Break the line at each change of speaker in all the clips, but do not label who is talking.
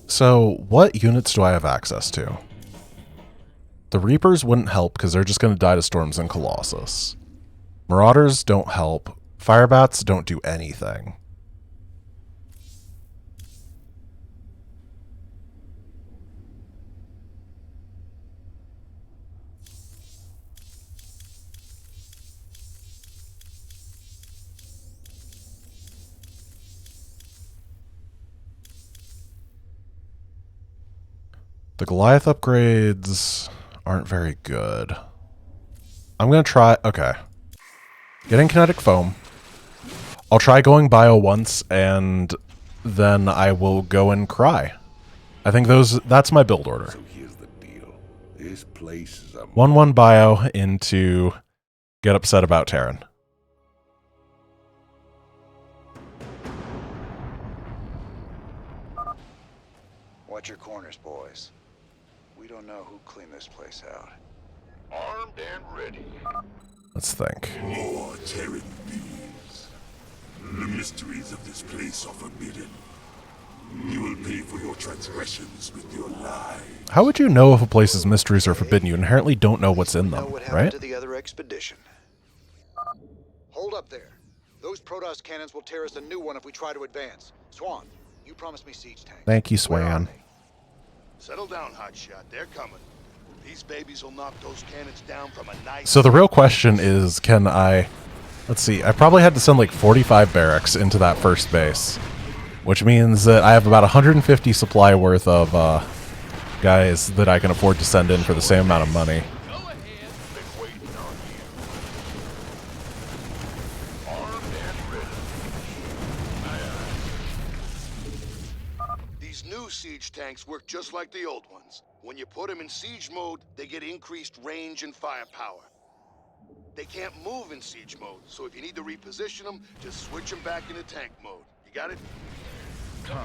So, what units do I have access to? The Reapers wouldn't help because they're just going to die to Storms and Colossus. Marauders don't help. Firebats don't do anything. The Goliath upgrades aren't very good. I'm going to try... Okay. Getting Kinetic Foam. I'll try going Bio once, and then I will go and cry. I think that's my build order.
So here's the deal. This place is a...
1-1 Bio into get upset about Terran.
Watch your corners, boys. We don't know who cleaned this place out.
Armed and ready.
Let's think.
More Terran beings. The mysteries of this place are forbidden. You will pay for your transgressions with your lives.
How would you know if a place's mysteries are forbidden? You inherently don't know what's in them,
Know what happened
right?
to the other expedition. Hold up there. Those Protoss cannons will tear us a new one if we try to advance. Swan, you promised me siege tanks.
Thank you,
Where are
Swan.
they?
Settle down, hotshot. They're coming. These babies will knock those cannons down from a nice...
So the real question is, can I... Let's see, I probably had to send like 45 barracks into that first base, which means that I have about 150 supply worth of guys that I can afford to send in for the same amount of money.
Go ahead. Been waiting on you. Armed and ready. Aye, aye. These new siege tanks work just like the old ones. When you put them in siege mode, they get increased range and firepower. They can't move in siege mode, so if you need to reposition them, just switch them back into tank mode. You got it?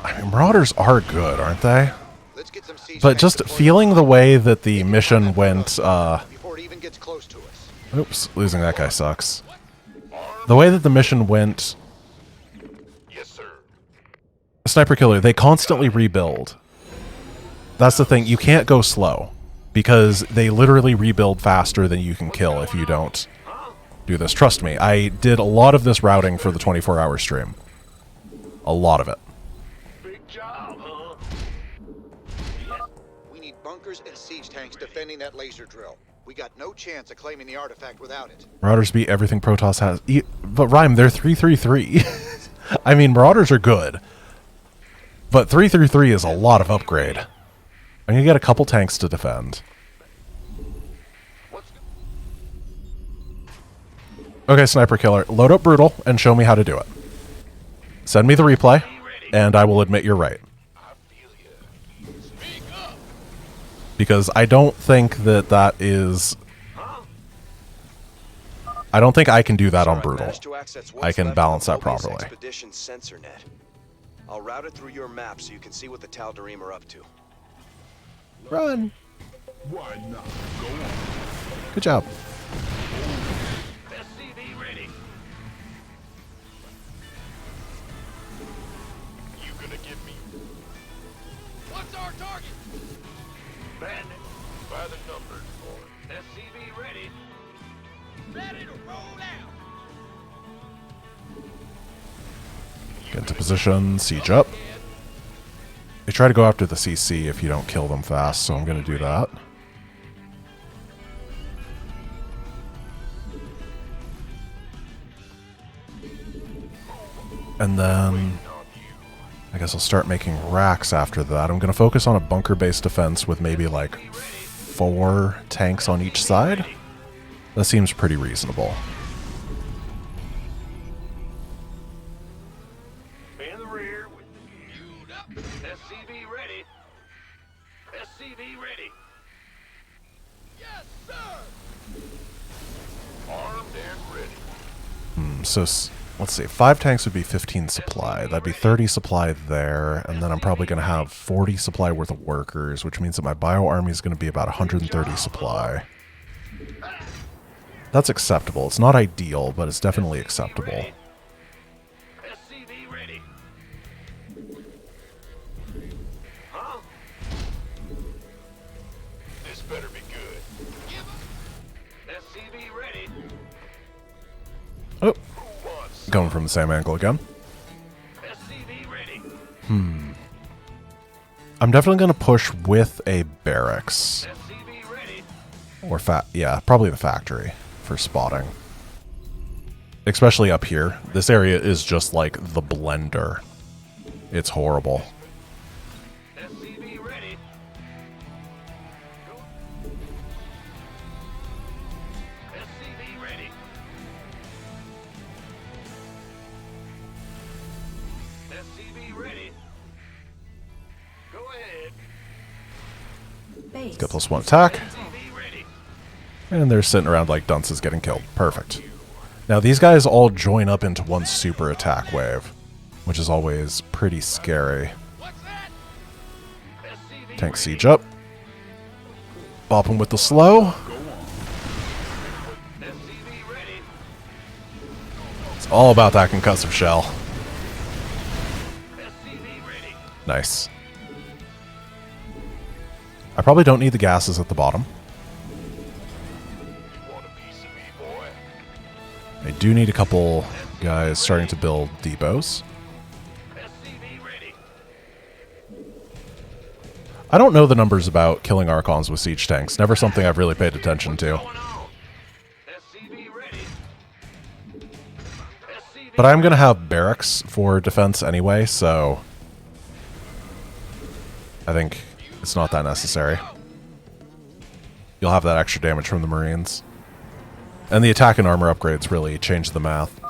I mean, Marauders are good, aren't they?
Let's get some siege
But
tanks
just
deployed
feeling
on
the
top.
way that the mission went,
Before it even gets close to us.
oops, losing that guy sucks. The way that the mission went,
Yes, sir.
Sniper Killer, they constantly rebuild. That's the thing, you can't go slow, because they literally rebuild faster than you can kill if you don't do this. Trust me, I did a lot of this routing for the 24-hour stream. A lot of it.
Big job, huh?
We need bunkers and siege tanks defending that laser drill. We got no chance of claiming the artifact without it.
Marauders beat everything Protoss has. But Rhyme, they're 3-3-3. I mean, Marauders are good. But 3-3-3 is a lot of upgrade. I'm going to get a couple tanks to defend. Okay, Sniper Killer, load up Brutal and show me how to do it. Send me the replay, and I will admit you're right. Because I don't think that is... I don't think I can do that on Brutal. I can balance that properly.
Expedition sensor net. I'll route it through your map so you can see what the Tal'Darim are up to.
Run!
Why not? Go on.
Good job.
SCV ready. You gonna give me... What's our target? Bandit. By the numbers, boy. SCV ready. Ready to roll out.
Get into position, siege up. They try to go after the CC if you don't kill them fast, so I'm going to do that. And then I guess I'll start making racks after that. I'm going to focus on a bunker-based defense with maybe like 4 tanks on each side. That seems pretty reasonable.
In the rear with fueled up. SCV ready. SCV ready. Yes, sir. Armed and ready.
So let's see, 5 tanks would be 15 supply. That'd be 30 supply there, and then I'm probably going to have 40 supply worth of workers, which means that my bio army is going to be about 130 supply. That's acceptable. It's not ideal, but it's definitely acceptable.
SCV ready. Huh?
coming from the same angle again.
SCV ready.
I'm definitely going to push with a barracks.
SCV ready.
Or yeah, probably the factory for spotting. Especially up here. This area is just like the blender. It's horrible.
SCV ready. SCV ready. SCV ready. Go ahead.
Get plus one attack.
SCV ready.
And they're sitting around like dunces getting killed. Perfect. Now these guys all join up into one super attack wave, which is always pretty scary.
What's that? SCV
Tank siege up. Bop him with the slow.
SCV ready.
It's all about that concussive shell.
SCV ready.
Nice. I probably don't need the gases at the bottom.
Want a piece of me, boy?
I do need a couple guys starting to build depots.
SCV ready.
I don't know the numbers about killing Archons with siege tanks. Never something I've really paid attention to.
Going on. SCV ready. SCV
But I'm going to have barracks for defense anyway, so I think it's not that necessary. You'll have that extra damage from the Marines. And the attack and armor upgrades really change the math.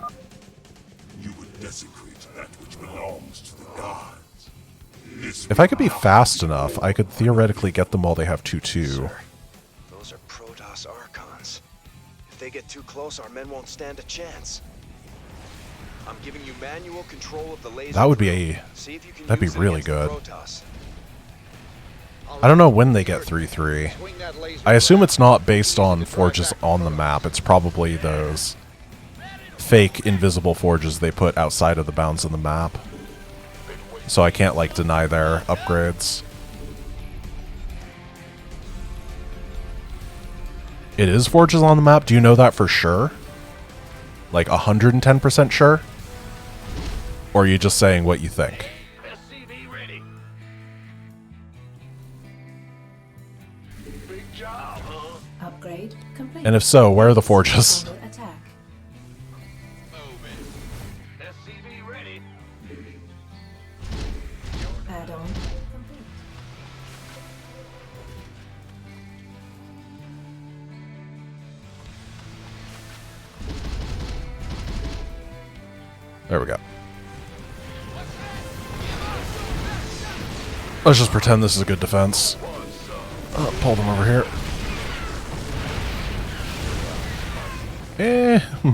You would desecrate that which belongs to the gods. This
If I could be fast enough, I could theoretically get them while they have 2-2.
Sir, those are Protoss Archons. If they get too close, our men won't stand a chance. I'm giving you manual control of the laser.
That would be
See if you can
that'd be
use it
really
against the
good.
Protoss.
I don't know when they get 3-3.
Swing that laser
I assume
around.
it's not based on forges on the map. It's probably those fake invisible forges they put outside of the bounds of the map. So I can't, like, deny their upgrades. It is forges on the map? Do you know that for sure? Like 110% sure? Or are you just saying what you think?
SCV ready. Big job, huh?
Upgrade complete.
And if so, where are the forges?
Under attack.
SCV ready.
Add-on complete.
There we go. Let's just pretend this is a good defense. Pull them over here.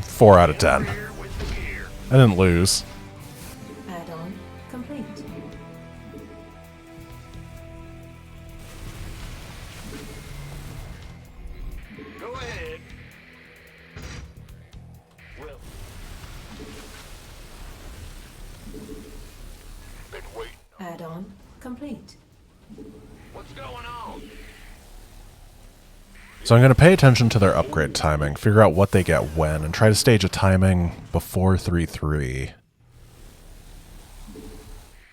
4 out of 10. I didn't lose.
Add-on complete.
Go ahead. Well, been waiting.
Add-on complete.
What's going on?
So I'm going to pay attention to their upgrade timing, figure out what they get when, and try to stage a timing before 3-3.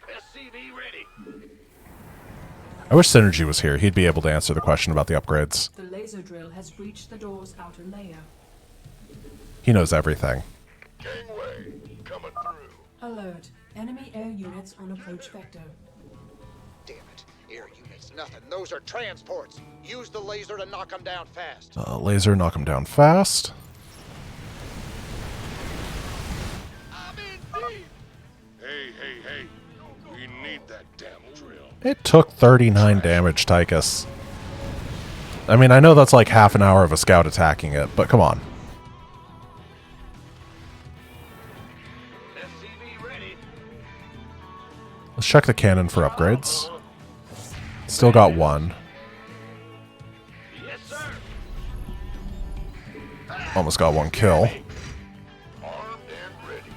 SCV ready.
I wish Synergy was here. He'd be able to answer the question about the upgrades.
The laser drill has breached the door's outer layer.
He knows everything.
Gangway coming through.
Alert. Enemy air units on approach vector.
Damn it. Air units, nothing. Those are transports. Use the laser to knock them down fast.
Laser, knock him down fast.
I'm in deep.
Hey, we need that damn drill.
It took 39 damage, Tychus. I mean, I know that's like half an hour of a scout attacking it, but come on.
SCV ready.
Let's check the cannon for upgrades. Still got one.
Yes, sir.
Almost got one kill.
Armed and ready.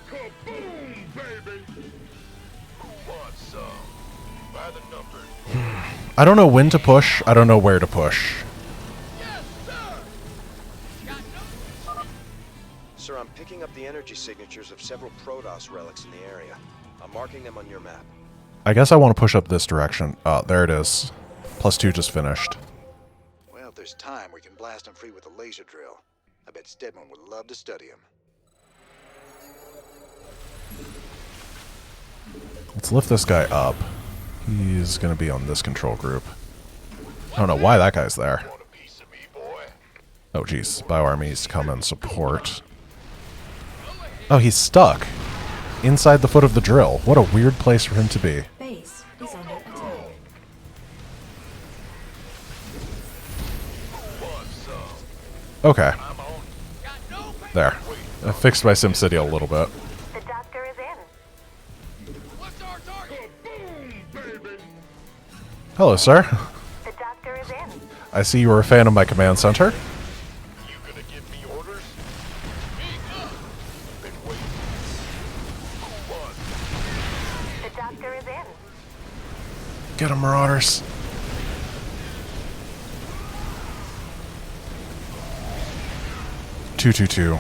Kaboom, baby. Who wants some? By the numbers.
I don't know when to push. I don't know where to push.
Yes, sir. Got no.
Sir, I'm picking up the energy signatures of several Protoss relics in the area. I'm marking them on your map.
I guess I want to push up this direction. Oh, there it is. +2 just finished.
Well, if there's time, we can blast him free with a laser drill. I bet Stedman would love to study him.
Let's lift this guy up. He's going to be on this control group. I don't know why that guy's there.
Want a piece of me, boy?
Oh, jeez. BioArmy needs to come and support. Oh, he's stuck. Inside the foot of the drill. What a weird place for him to be.
Base is under attack.
Okay. There. I fixed my SimCity a little bit.
The doctor is in.
What's our target? Boom, baby!
Hello, sir.
The doctor is in.
I see you were a fan of my command center.
You gonna give me orders? Speak up! Been waiting. Who won?
The doctor is in.
Get him, Marauders. Two.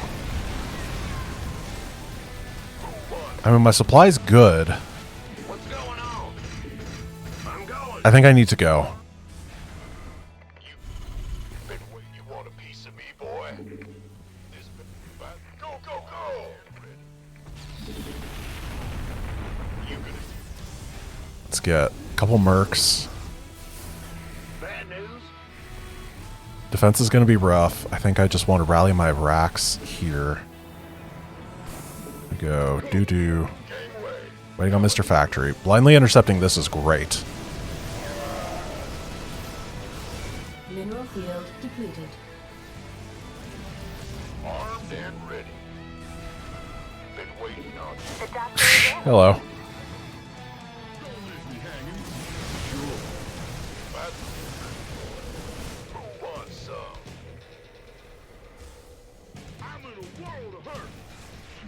I mean, my supply's good.
What's going on? I'm going.
I think I need to go.
Been waiting. You want a piece of me, boy? This been go, go, go! You gonna
Let's get a couple mercs.
bad news?
Defense is going to be rough. I think I just want to rally my racks here. We go. Doo-doo. Waiting on Mr. Factory. Blindly intercepting this is great.
Mineral field depleted.
Armed and ready. Been waiting on you.
The doctor is in.
Hello.
Who wants some? I'm in a world of hurt.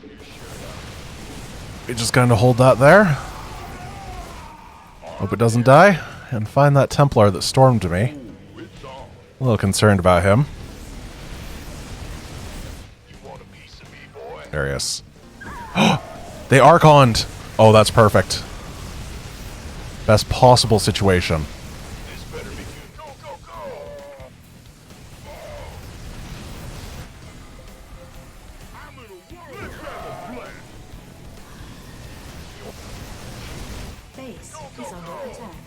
You shut up.
We just kind of hold that there. Hope it doesn't die. And find that Templar that stormed me.
It's on.
A little concerned about him.
You want a piece of me, boy?
There he is. They Archoned! Oh, that's perfect. Best possible situation.
This better be good. Go, go, go! I'm in a world. Let's have a blast.
Base is under attack.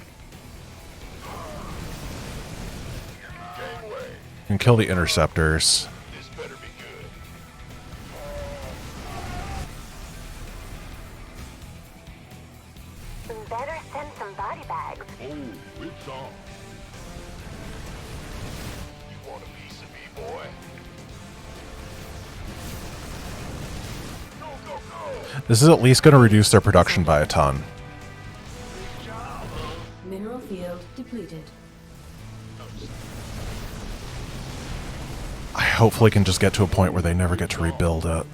Gangway.
And kill the interceptors.
This better be good.
Better send some body bags.
Oh, it's on. You want a piece of me, boy? Go, go, go!
This is at least going to reduce their production by a ton.
Mineral field depleted.
I hopefully can just get to a point where they never get to rebuild it.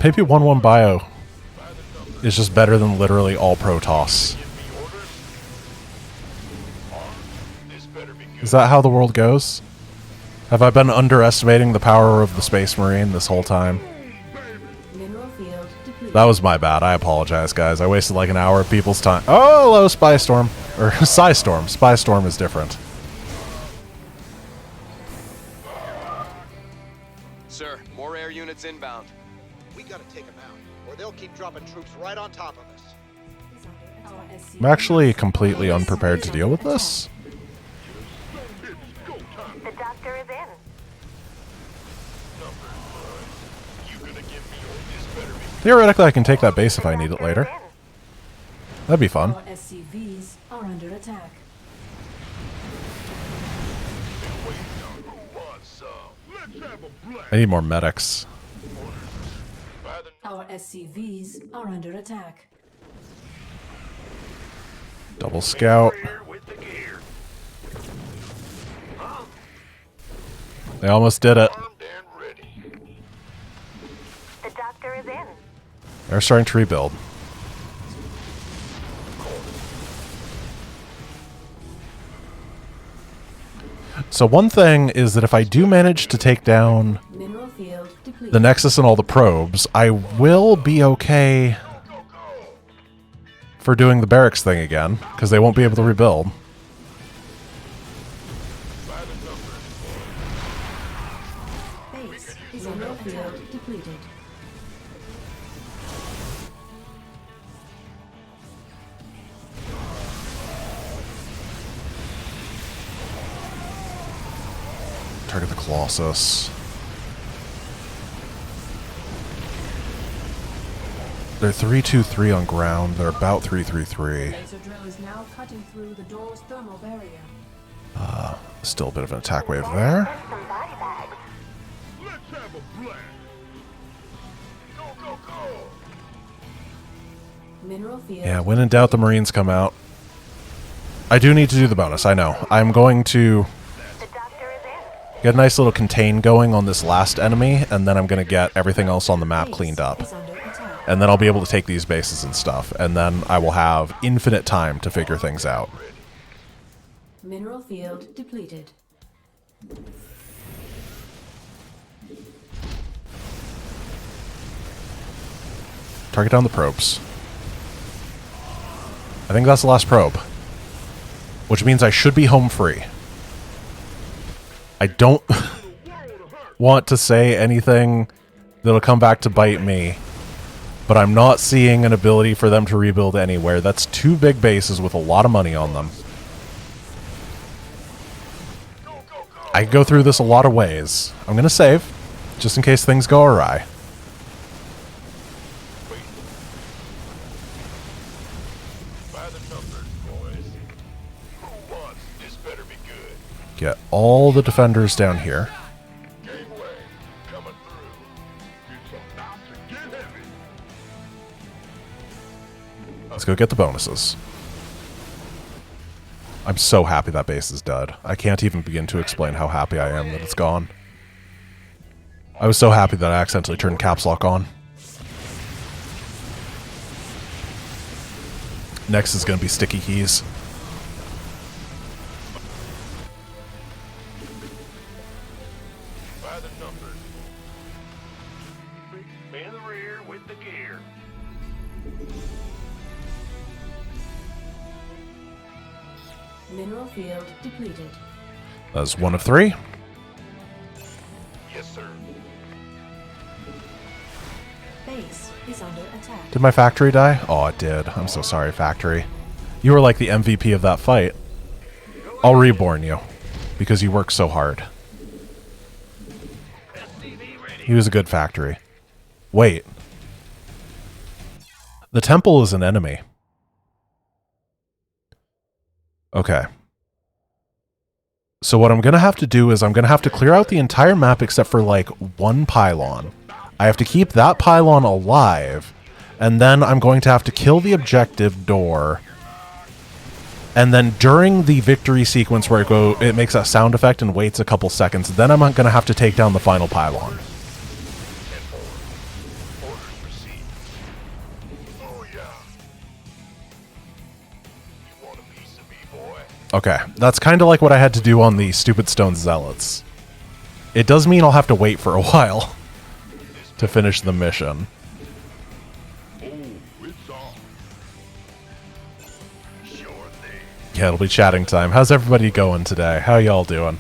Maybe 1-1 Bio is just better than literally all Protoss.
This better be good.
Is that how the world goes? Have I been underestimating the power of the Space Marine this whole time?
Mineral field depleted.
That was my bad. I apologize, guys. I wasted like an hour of people's time. Oh, hello, Spy Storm. Or Psy Storm. Spy Storm is different.
Sir, more air units inbound.
We gotta take them out, or they'll keep dropping troops right on top of us.
Our SC
I'm actually completely unprepared to deal with this.
The doctor is in.
You gonna give me this better be
Theoretically, I can take that base if I need it
Doctor
later.
is in.
That'd be fun.
Our SCVs are under attack.
waiting on. Who wants some? Let's have a blast.
I need more medics.
By the
Our SCVs are under attack.
Double scout.
here with the gear.
They almost did it.
Armed and ready.
The doctor is in.
They're starting to rebuild. So one thing is that if I do manage to take down
Mineral field depleted.
the Nexus and all the probes, I will be okay for doing the barracks thing again, because they won't be able to rebuild.
Base is mineral field depleted.
Target the Colossus. They're 3-2-3 on ground. They're about 3-3-3.
Laser drill is now cutting through the door's thermal barrier.
Still a bit of an attack wave there.
Send some body bags.
Let's have a blast. Go, go, go.
Mineral field.
Yeah, when in doubt, the Marines come out. I do need to do the bonus, I know. I'm going to
The doctor is in.
get a nice little contain going on this last enemy, and then I'm going to get everything else on the map
Base
cleaned up.
is under attack.
And then I'll be able to take these bases and stuff, and then I will have infinite time to figure things out.
Mineral field depleted.
Target down the probes. I think that's the last probe. Which means I should be home free. I don't want to say anything that'll come back to bite me, but I'm not seeing an ability for them to rebuild anywhere. That's two big bases with a lot of money on them. I can go through this a lot of ways. I'm going to save, just in case things go awry.
By the numbers, boys. Who wants this better be good?
Get all the defenders down here.
Gateway coming through. It's about to get heavy.
Let's go get the bonuses. I'm so happy that base is dead. I can't even begin to explain how happy I am that it's gone. I was so happy that I accidentally turned caps lock on. Next is going to be sticky keys.
By the numbers. In the rear with the gear.
Mineral field depleted.
That's one of three.
Yes, sir.
Base is under attack.
Did my factory die? Oh, it did. I'm so sorry, factory. You were like the MVP of that fight. I'll reborn you, because you worked so hard. He was a good factory. Wait. The temple is an enemy. Okay. So what I'm going to have to do is I'm going to have to clear out the entire map except for like one pylon. I have to keep that pylon alive, and then I'm going to have to kill the objective door. And then during the victory sequence where it makes that sound effect and waits a couple seconds, then I'm going to have to take down the final pylon.
Orders received. Oh, yeah. You want a piece of me, boy?
Okay, that's kind of like what I had to do on the Stupid Stone Zealots. It does mean I'll have to wait for a while to finish the mission.
Oh, it's on. Sure thing.
Yeah, it'll be chatting time. How's everybody going today? How y'all doing?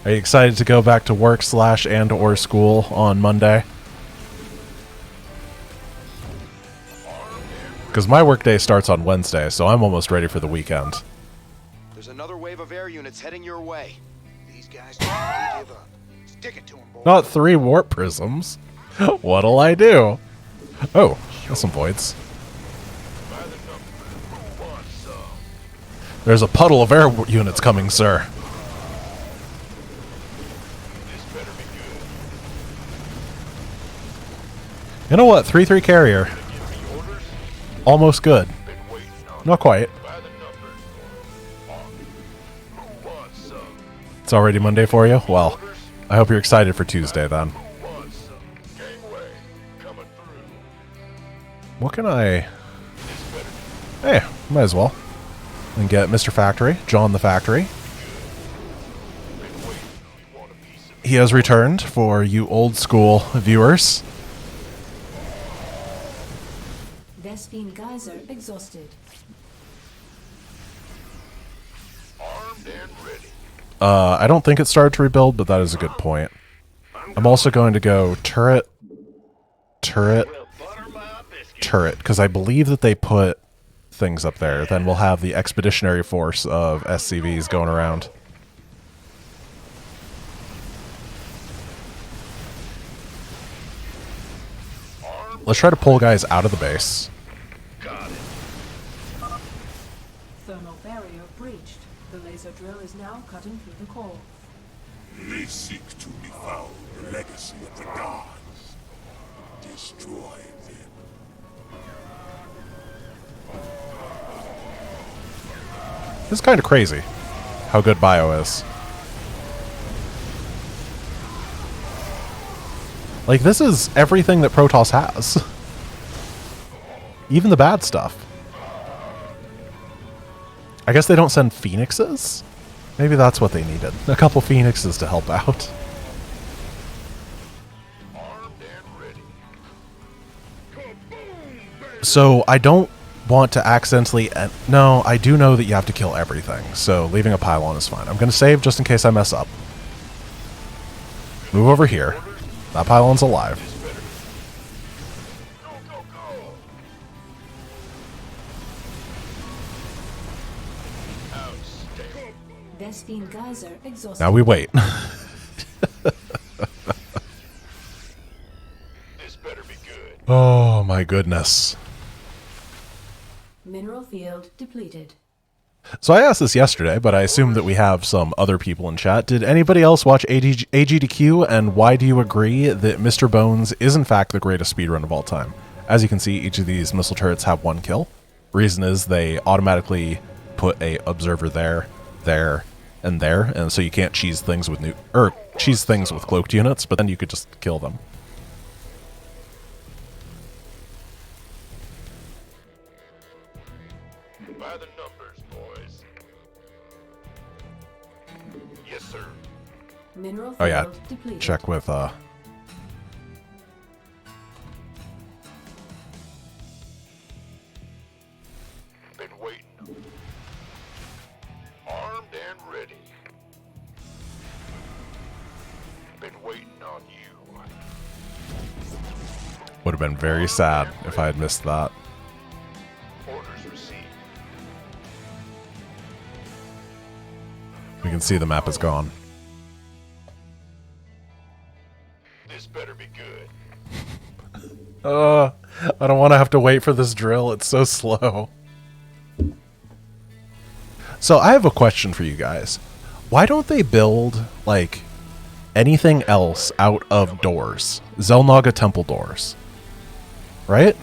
Are you excited to go back to work / and or school on Monday? Because my workday starts on Wednesday, so I'm almost ready for the weekend.
There's another wave of air units heading your way. These guys just won't give up. Stick it to them, boys.
Not 3 warp prisms. What'll I do? Oh, there's some voids.
By the numbers. Who wants some?
There's a puddle of air units coming, sir.
This better be good.
You know what? 3-3 carrier.
Give me orders.
Almost good.
Been waiting on
Not quite.
by the numbers. Who wants some?
It's already Monday for you? Well, I hope you're excited for Tuesday then.
Who wants some? Gateway coming through.
What can I...
This better
Hey, might as well. And get Mr. Factory, John the Factory.
been
he has returned for you old school viewers.
Vespine Geyser exhausted.
Armed and ready.
I don't think it started to rebuild, but that is a good point. I'm also going to go turret, turret, turret, because I believe that they put things up there. Then we'll have the expeditionary force of SCVs going around. Let's try to pull guys out of the base.
Got it.
Thermal barrier breached. The laser drill is now cutting through the core.
They seek to befoul the legacy of the gods. Destroy them.
This is kind of crazy how good Bio is. Like, this is everything that Protoss has. Even the bad stuff. I guess they don't send Phoenixes? Maybe that's what they needed. A couple Phoenixes to help out.
Armed and ready.
So, I don't want to accidentally... No, I do know that you have to kill everything. So, leaving a pylon is fine. I'm going to save just in case I mess up. Move over here. That pylon's alive.
Go, go, go. Outstanding.
Vespine Geyser exhausted.
Now we wait.
This better be good.
Oh my goodness.
Mineral field depleted.
So I asked this yesterday, but I assume that we have some other people in chat. Did anybody else watch AGDQ, and why do you agree that Mr. Bones is in fact the greatest speedrun of all time? As you can see, each of these missile turrets have 1 kill. Reason is they automatically put a observer there, there, and there, and so you can't cheese things with cheese things with cloaked units, but then you could just kill them.
By the numbers, boys. Yes, sir.
Mineral field
Oh yeah,
depleted.
check with
Been waiting. Armed and ready. Been waiting on you.
would have been very sad if I had missed that.
Orders received.
We can see the map is gone.
This better be good.
I don't want to have to wait for this drill. It's so slow. So I have a question for you guys. Why don't they build, like, anything else out of doors? Zelnaga temple doors. Right?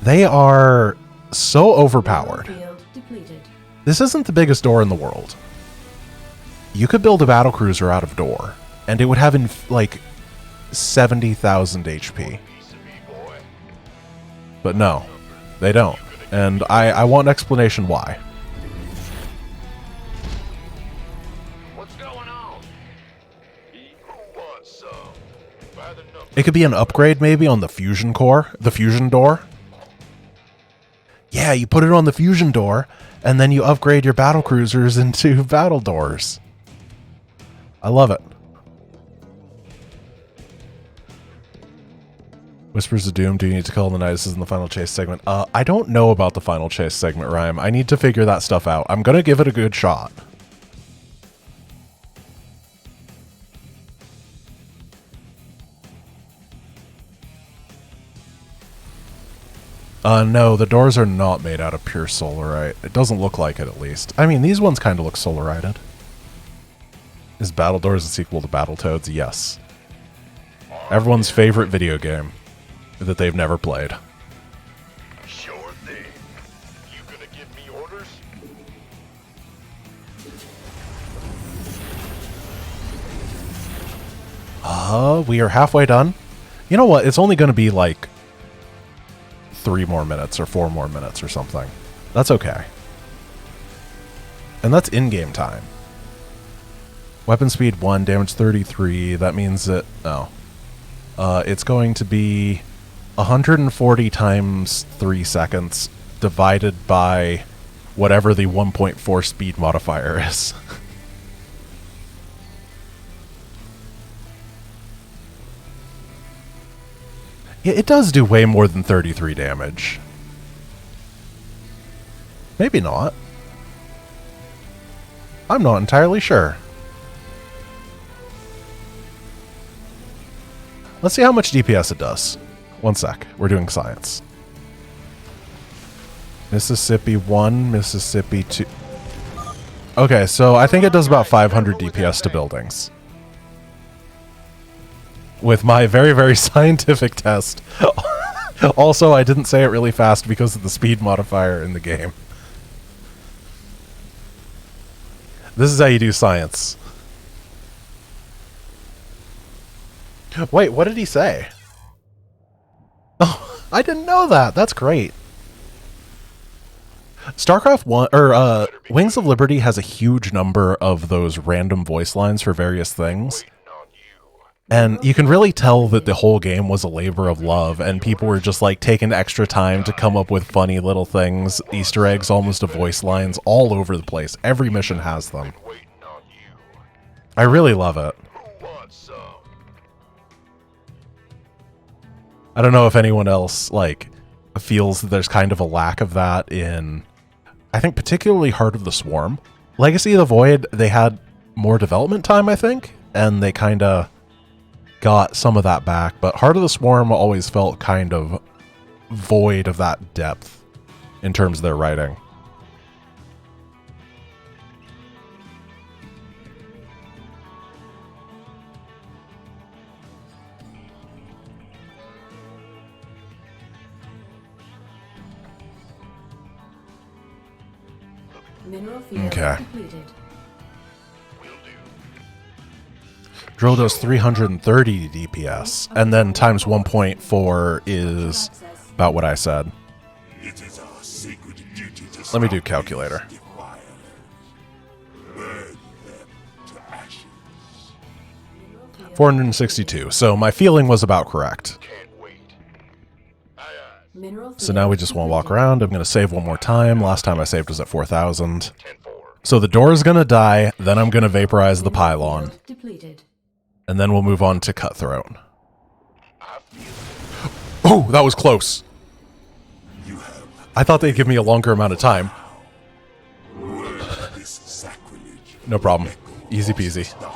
They are so overpowered.
Field depleted.
This isn't the biggest door in the world. You could build a battlecruiser out of door, and it would have, like, 70,000 HP.
Piece of me, boy.
But no, they don't. And I want an explanation why.
What's going on? Who wants some? By the numbers.
It could be an upgrade maybe on the fusion core, the fusion door. Yeah, you put it on the fusion door, and then you upgrade your battle cruisers into battle doors. I love it. Whispers of Doom, do you need to kill the Knights in the final chase segment? I don't know about the final chase segment, Rhyme. I need to figure that stuff out. I'm gonna give it a good shot. No, the doors are not made out of pure solarite. It doesn't look like it, at least. I mean, these ones kind of look solarited. Is Battle Doors a sequel to Battletoads? Yes. Everyone's favorite video game that they've never played.
Sure thing. You gonna give me orders?
We are halfway done. You know what? It's only going to be like 3 more minutes or 4 more minutes or something. That's okay. And that's in-game time. Weapon speed 1, damage 33. That means that... Oh. It's going to be 140 times 3 seconds divided by whatever the 1.4 speed modifier is. Yeah, it does do way more than 33 damage. Maybe not. I'm not entirely sure. Let's see how much DPS it does. One sec. We're doing science. Mississippi 1, Mississippi 2. Okay, so I think it does about 500 DPS to buildings. With my very, very scientific test. Also, I didn't say it really fast because of the speed modifier in the game. This is how you do science. Wait, what did he say? Oh, I didn't know that. That's great. StarCraft 1 or Wings of Liberty has a huge number of those random voice lines for various things. And you can really tell that the whole game was a labor of love, and people were just like taking extra time to come up with funny little things, Easter eggs almost to voice lines all over the place. Every mission has them. I really love it. I don't know if anyone else like feels that there's kind of a lack of that in, I think, particularly Heart of the Swarm. Legacy of the Void, they had more development time, I think, and they kind of got some of that back, but Heart of the Swarm always felt kind of void of that depth in terms of their writing.
Mineral field
Okay.
depleted.
Drill does 330 DPS, and then times 1.4 is about what I said.
It is our sacred duty to
Let me do
stop
calculator.
these defilers. Burn them to ashes.
462, so my feeling was about correct.
Mineral
So now we just want to walk around. I'm going to save one more time. Last time I saved was at 4,000. So the door is going to die, then I'm going to vaporize the pylon,
depleted.
and then we'll move on to Cutthroat. Oh, that was close.
You have
I thought they'd give me a longer amount of time.
word this sacrilege.
No problem.
Echo
Easy
across
peasy.
the